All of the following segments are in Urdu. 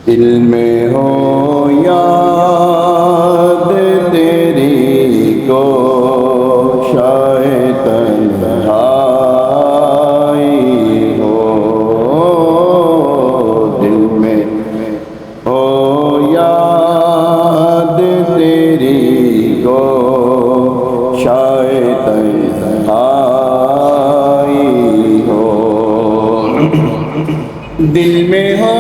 دل میں ہو یاد تیری کو شاید تنہائی ہو، دل میں ہو یاد تیری کو شاید تنہائی ہو، دل میں ہو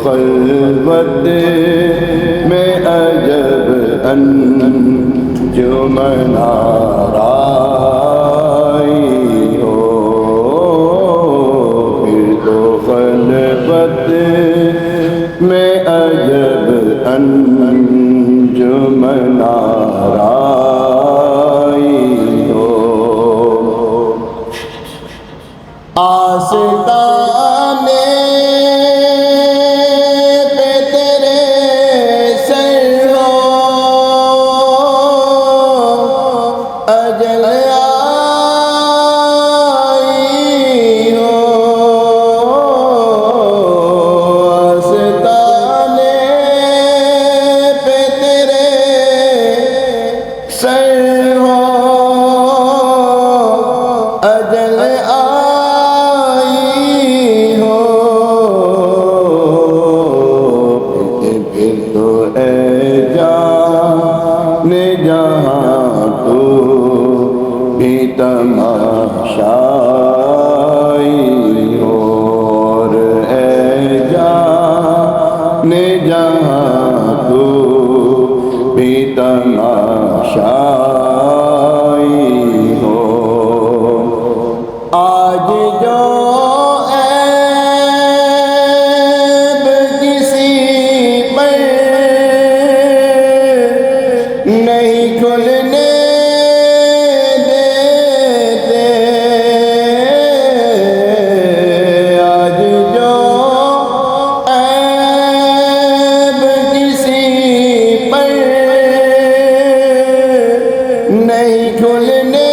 خلوت میں عجب انجمن آرائی ہو، پھر تو خلوت میں عجب انجمن آرائی ہو، آستانے جہاں تو بھی تماشائی ہو، اور اے جان جہاں تو بھی تماشائی ہو، آج جو نہیں کھلنے دیتے، آج جو عیب کسی پر نہیں کھلنے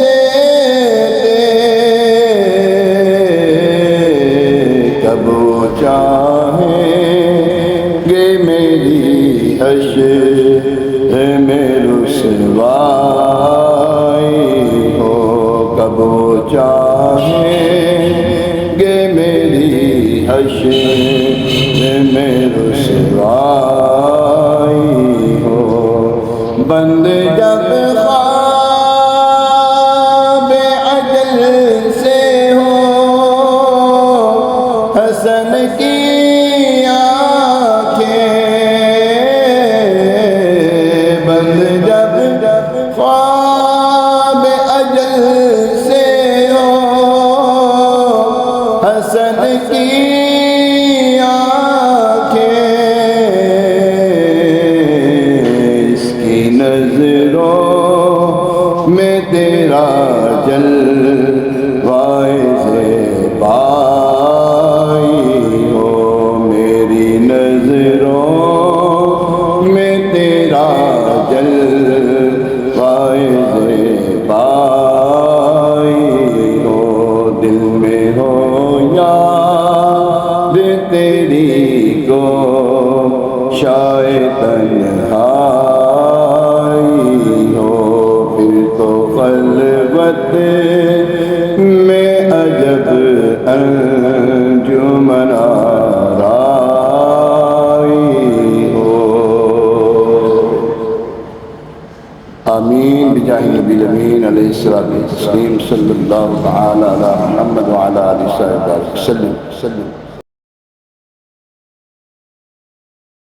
دیتے، کب وہ چاہیں گے میری حشر میں رسوائی ہو، کب وہ چاہیں گے میری حشر میں رسوائی ہو، بند جب خواب اجل سے ہو حسن کی خواب اجل سے ہو حسن کی آنکھیں، اس کی نظروں میں تیرا جلوائے زیبائی ہو، میری نظروں میں تیرا زیبائی ہو، دل میں ہو یاد تیری کو شاید تنہائی ہو، پھر تو خلوت میں عجب انجمن آرائی ہو، آمین بجاہ نبی الامین علیہ الصلوۃ والتسلیم صلی اللہ تعالی علی محمد وعلی آلہ وصحبہ وسلم.